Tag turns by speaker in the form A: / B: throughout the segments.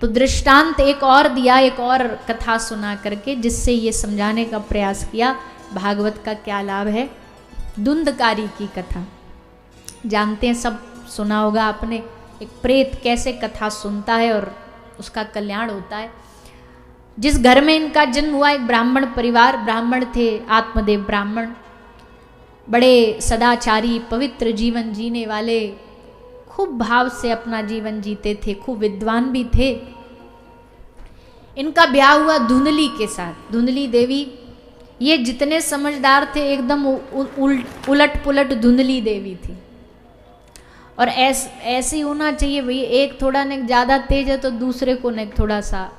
A: तो दृष्टांत एक और दिया, एक और कथा सुना करके, जिससे ये समझाने का प्रयास किया भागवत का क्या लाभ है। धुंधकारी की कथा जानते हैं, सब सुना होगा आपने। एक प्रेत कैसे कथा सुनता है और उसका कल्याण होता है। जिस घर में इनका जन्म हुआ, एक ब्राह्मण परिवार, ब्राह्मण थे, आत्मदेव ब्राह्मण, बड़े सदाचारी पवित्र जीवन जीने वाले, खूब भाव से अपना जीवन जीते थे, खूब विद्वान भी थे। इनका ब्याह हुआ धुंधली के साथ। धुंधली देवी, ये जितने समझदार थे एकदम उलट पुलट धुंधली देवी थी। और ऐसे ही होना चाहिए भाई, एक थोड़ा ने ज़्यादा तेज है तो दूसरे को ने थोड़ा सा,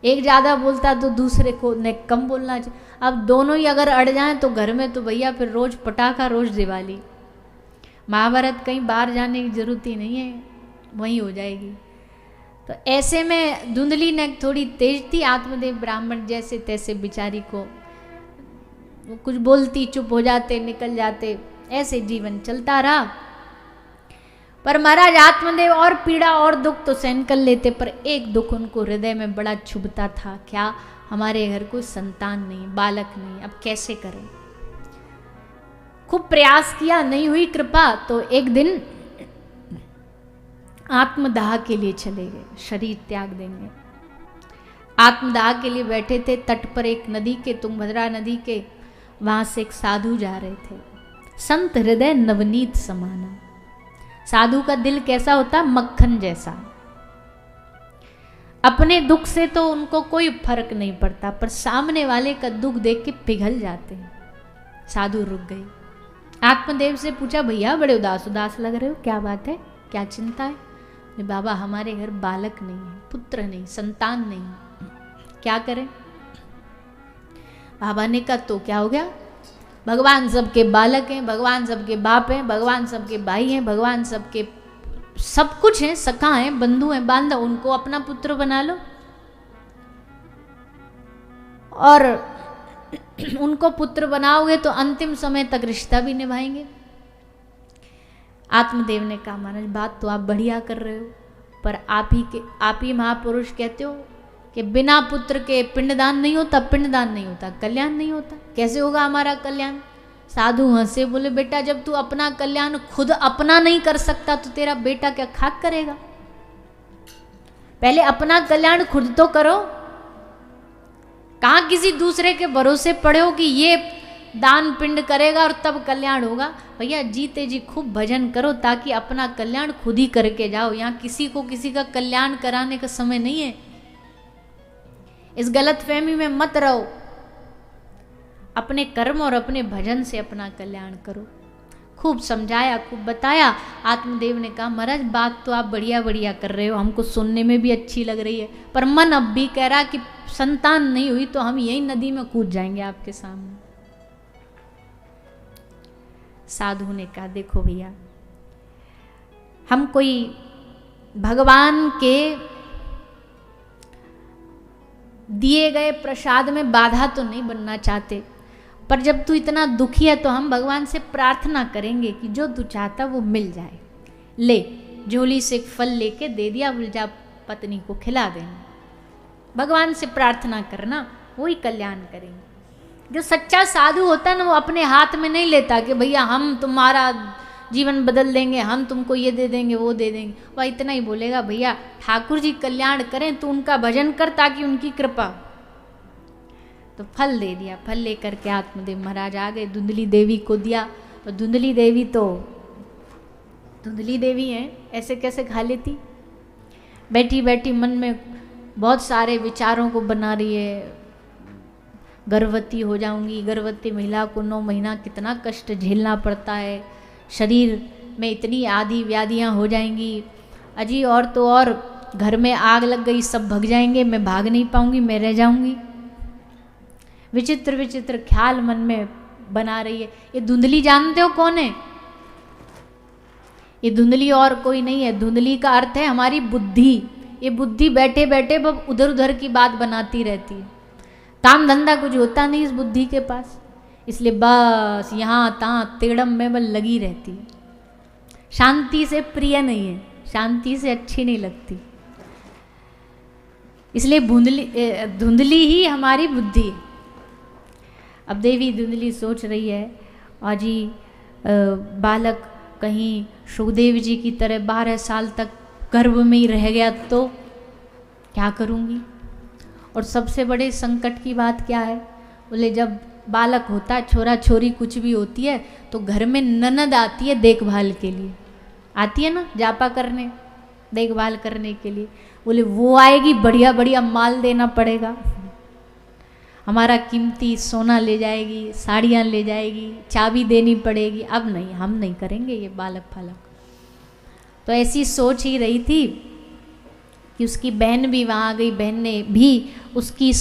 A: एक ज़्यादा बोलता तो दूसरे को ने कम बोलना चाहिए। अब दोनों ही अगर अड़ जाएं तो घर में तो भैया फिर रोज पटाखा, रोज दिवाली। महाभारत कहीं बाहर जाने की जरूरत ही नहीं है, वहीं हो जाएगी। तो ऐसे में धुंधली ने थोड़ी तेज थी, आत्मदेव ब्राह्मण जैसे तैसे बिचारी को वो कुछ बोलती, चुप हो जाते, निकल जाते, ऐसे जीवन चलता रहा। पर महाराज आत्मदेव और पीड़ा और दुख तो सहन कर लेते, पर एक दुख उनको हृदय में बड़ा छुभता था। क्या? हमारे घर कोई संतान नहीं, बालक नहीं, अब कैसे करें। खूब प्रयास किया, नहीं हुई कृपा। तो एक दिन आत्मदाह के लिए चले गए, शरीर त्याग देंगे। आत्मदाह के लिए बैठे थे तट पर एक नदी के, तुंगभद्रा नदी के। वहां से एक साधु जा रहे थे। संत हृदय नवनीत समाना। साधु का दिल कैसा होता? मक्खन जैसा। अपने दुख से तो उनको कोई फर्क नहीं पड़ता, पर सामने वाले का दुख देख के पिघल जाते हैं। साधु रुक गए, आत्मदेव से पूछा, भैया बड़े उदास उदास लग रहे हो, क्या बात है, क्या चिंता है? बाबा हमारे घर बालक नहीं है, पुत्र नहीं, संतान नहीं, क्या करें? बाबा ने कहा तो क्या हो गया, भगवान सबके बालक हैं, भगवान सबके बाप हैं, भगवान सबके भाई हैं, भगवान सबके सब कुछ हैं, सखा हैं, बंधु हैं, बांधव, उनको अपना पुत्र बना लो और उनको पुत्र बनाओगे तो अंतिम समय तक रिश्ता भी निभाएंगे। आत्मदेव ने कहा, महाराज बात तो आप बढ़िया कर रहे हो, पर आप ही महापुरुष कहते हो कि बिना पुत्र के पिंडदान नहीं होता, पिंडदान नहीं होता, कल्याण नहीं होता, कैसे होगा हमारा कल्याण? साधु हंसे, बोले बेटा जब तू अपना कल्याण खुद अपना नहीं कर सकता तो तेरा बेटा क्या खाक करेगा? पहले अपना कल्याण खुद तो करो। कहाँ किसी दूसरे के भरोसे पड़े हो कि ये दान पिंड करेगा और तब कल्याण होगा? भैया जीते जी खूब भजन करो ताकि अपना कल्याण खुद ही करके जाओ। यहाँ किसी को किसी का कल्याण कराने का समय नहीं है। इस गलतफहमी में मत रहो। अपने कर्म और अपने भजन से अपना कल्याण करो। खूब समझाया, खूब बताया। आत्मदेव ने कहा, महाराज बात तो आप बढ़िया बढ़िया कर रहे हो, हमको सुनने में भी अच्छी लग रही है, पर मन अब भी कह रहा कि संतान नहीं हुई तो हम यही नदी में कूद जाएंगे आपके सामने। साधु ने कहा, देखो भैया हम कोई भगवान के दिए गए प्रसाद में बाधा तो नहीं बनना चाहते, पर जब तू इतना दुखी है तो हम भगवान से प्रार्थना करेंगे कि जो तू चाहता वो मिल जाए। ले, झोली से एक फल लेके दे दिया, बोल जा पत्नी को खिला देना। भगवान से प्रार्थना करना, वो ही कल्याण करेंगे। जो सच्चा साधु होता है ना, वो अपने हाथ में नहीं लेता कि भैया हम तुम्हारा जीवन बदल देंगे, हम तुमको ये दे देंगे, वो दे देंगे। वह इतना ही बोलेगा, भैया ठाकुर जी कल्याण करें, तो उनका भजन कर ताकि उनकी कृपा। तो फल दे दिया। फल लेकर के आत्मदेव महाराज आ गए, धुंधली देवी को दिया। और धुंधली देवी तो धुंधली देवी हैं, ऐसे कैसे खा लेती? बैठी बैठी मन में बहुत सारे विचारों को बना रही है। गर्भवती हो जाऊंगी, गर्भवती महिला को 9 महीना कितना कष्ट झेलना पड़ता है, शरीर में इतनी आदि व्याधियाँ हो जाएंगी, अजी और तो और घर में आग लग गई, सब भग जाएंगे, मैं भाग नहीं पाऊंगी, मैं रह जाऊंगी। विचित्र विचित्र ख्याल मन में बना रही है। ये धुंधली जानते हो कौन है? ये धुंधली और कोई नहीं है। धुंधली का अर्थ है हमारी बुद्धि। ये बुद्धि बैठे बैठे बब उधर उधर की बात बनाती रहती है। काम धंधा कुछ होता नहीं इस बुद्धि के पास, इसलिए बस यहाँ तहाँ तेड़म में बल लगी रहती है। शांति से प्रिय नहीं है, शांति से अच्छी नहीं लगती। इसलिए धुंधली ही हमारी बुद्धि है। अब देवी धुंधली सोच रही है, और जी बालक कहीं सुखदेव जी की तरह 12 साल तक गर्भ में ही रह गया तो क्या करूँगी। और सबसे बड़े संकट की बात क्या है, बोले जब बालक होता है, छोरा छोरी कुछ भी होती है, तो घर में ननद आती है देखभाल के लिए, आती है ना जापा करने, देखभाल करने के लिए। बोले वो आएगी, बढ़िया बढ़िया माल देना पड़ेगा, हमारा कीमती सोना ले जाएगी, साड़ियाँ ले जाएगी, चाबी देनी पड़ेगी। अब नहीं, हम नहीं करेंगे ये बालक फालक। तो ऐसी सोच ही रही थी कि उसकी बहन भी वहाँ आ गई। बहन ने भी उसकी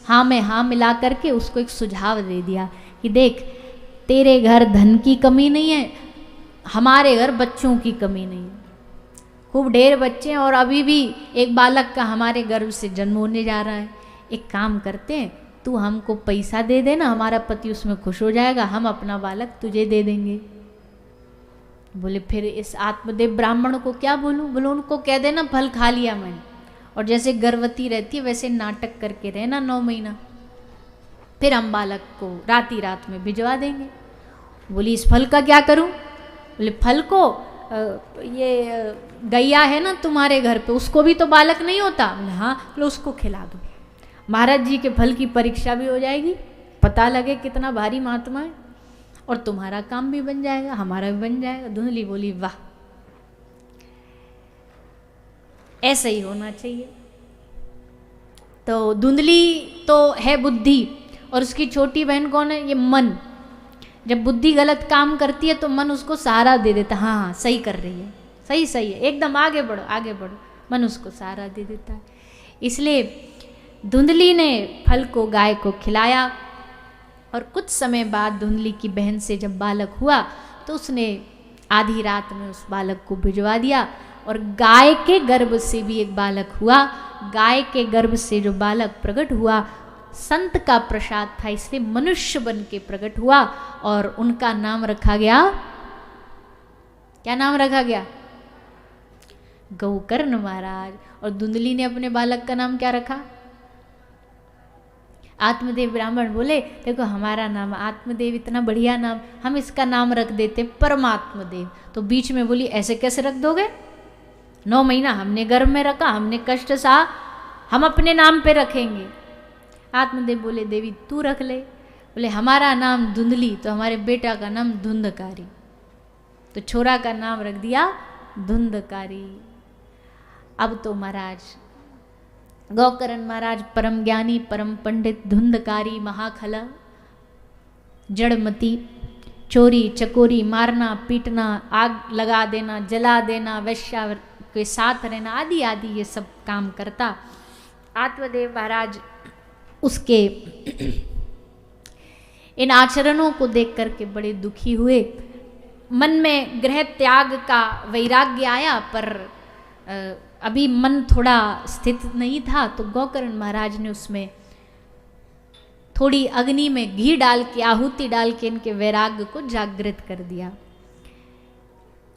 A: हाँ में हाँ मिला करके उसको एक सुझाव दे दिया कि देख, तेरे घर धन की कमी नहीं है, हमारे घर बच्चों की कमी नहीं है, खूब ढेर बच्चे हैं, और अभी भी एक बालक का हमारे गर्भ से जन्म होने जा रहा है। एक काम करते हैं, तू हमको पैसा दे देना, हमारा पति उसमें खुश हो जाएगा, हम अपना बालक तुझे दे देंगे। बोले फिर इस आत्मदेव ब्राह्मण को क्या बोलूँ। बोले उनको कह देना फल खा लिया मैंने, और जैसे गर्भवती रहती है वैसे नाटक करके रहना 9 महीना, फिर हम बालक को रात में भिजवा देंगे। बोली इस फल का क्या करूं। बोले फल को ये गैया है ना तुम्हारे घर पे, उसको भी तो बालक नहीं होता। बोले हाँ। बोले उसको खिला दो, महाराज जी के फल की परीक्षा भी हो जाएगी, पता लगे कितना भारी महात्मा है, और तुम्हारा काम भी बन जाएगा, हमारा भी बन जाएगा। धुंधली बोली वाह, ऐसा ही होना चाहिए। तो धुंधली तो है बुद्धि, और उसकी छोटी बहन कौन है, ये मन। जब बुद्धि गलत काम करती है तो मन उसको सहारा दे देता है, हाँ हाँ सही कर रही है, सही सही है, एकदम आगे बढ़ो आगे बढ़ो, मन उसको सहारा दे देता है। इसलिए धुंधली ने फल को गाय को खिलाया, और कुछ समय बाद धुंधली की बहन से जब बालक हुआ तो उसने आधी रात में उस बालक को भिजवा दिया, और गाय के गर्भ से भी एक बालक हुआ। गाय के गर्भ से जो बालक प्रकट हुआ, संत का प्रसाद था, इसलिए मनुष्य बन के प्रकट हुआ, और उनका नाम रखा गया, क्या नाम रखा गया, गोकर्ण महाराज। और धुंधली ने अपने बालक का नाम क्या रखा, आत्मदेव। ब्राह्मण बोले देखो हमारा नाम आत्मदेव, इतना बढ़िया नाम, हम इसका नाम रख देते परमात्मदेव। तो बीच में बोली ऐसे कैसे रख दोगे, 9 महीना हमने गर्भ में रखा, हमने कष्ट सहा, हम अपने नाम पे रखेंगे। आत्मदेव बोले देवी तू रख ले। बोले हमारा नाम धुंधली, तो हमारे बेटा का नाम धुंधकारी, तो छोरा का नाम रख दिया धुंधकारी। अब तो महाराज गोकर्ण महाराज परम ज्ञानी परम पंडित, धुंधकारी महाखला, जड़मती, चोरी चकोरी, मारना पीटना, आग लगा देना, जला देना, वैश्या के साथ रहना, आदि आदि ये सब काम करता। आत्मदेव महाराज उसके इन आचरणों को देख करके बड़े दुखी हुए। मन में गृह त्याग का वैराग्य आया, पर अभी मन थोड़ा स्थित नहीं था, तो गोकर्ण महाराज ने उसमें थोड़ी अग्नि में घी डाल के, आहुति डाल के इनके वैराग्य को जागृत कर दिया,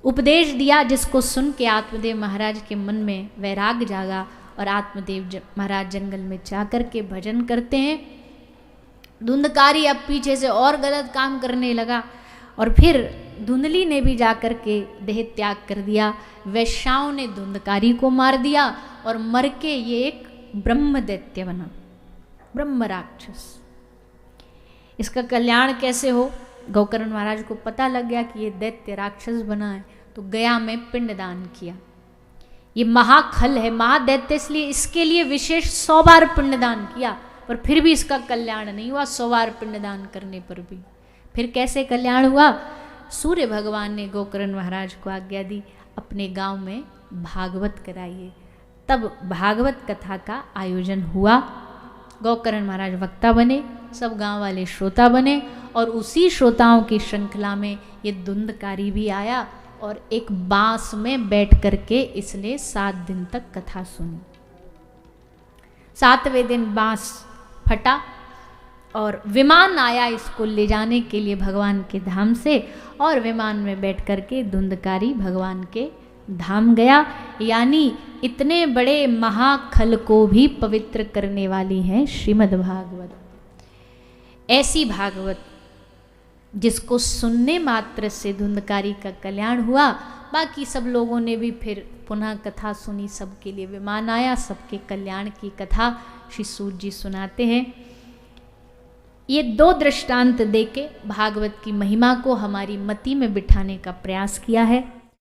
A: उपदेश दिया, जिसको सुन के आत्मदेव महाराज के मन में वैराग्य जागा, और आत्मदेव महाराज जंगल में जाकर के भजन करते हैं। धुंधकारी अब पीछे से और गलत काम करने लगा, और फिर धुंधली ने भी जाकर के देह त्याग कर दिया। वैश्याओं ने धुंधकारी को मार दिया, और मर के ये एक ब्रह्म दैत्य बना, ब्रह्म राक्षस। इसका कल्याण कैसे हो, गोकर्ण महाराज को पता लग गया कि ये दैत्य राक्षस बना है, तो गया में पिंडदान किया। ये महाखल है, महादैत्य, इसलिए इसके लिए विशेष 100 बार पिंडदान किया, पर फिर भी इसका कल्याण नहीं हुआ। 100 बार पिंडदान करने पर भी फिर कैसे कल्याण हुआ, सूर्य भगवान ने गोकर्ण महाराज को आज्ञा दी अपने गांव में भागवत कराइए। तब भागवत कथा का आयोजन हुआ, गोकर्ण महाराज वक्ता बने, सब गांव वाले श्रोता बने, और उसी श्रोताओं की श्रृंखला में ये धुंधकारी भी आया, और एक बांस में बैठ करके इसने 7 दिन तक कथा सुनी। 7वें दिन बांस फटा, और विमान आया इसको ले जाने के लिए भगवान के धाम से, और विमान में बैठ करके धुंधकारी भगवान के धाम गया, यानी इतने बड़े महाखल को भी पवित्र करने वाली है श्रीमद् भागवत। ऐसी भागवत जिसको सुनने मात्र से धुंधकारी का कल्याण हुआ। बाकी सब लोगों ने भी फिर पुनः कथा सुनी, सबके लिए विमान आया, सबके कल्याण की कथा श्री सूत जी सुनाते हैं। ये दो दृष्टांत देके भागवत की महिमा को हमारी मति में बिठाने का प्रयास किया है।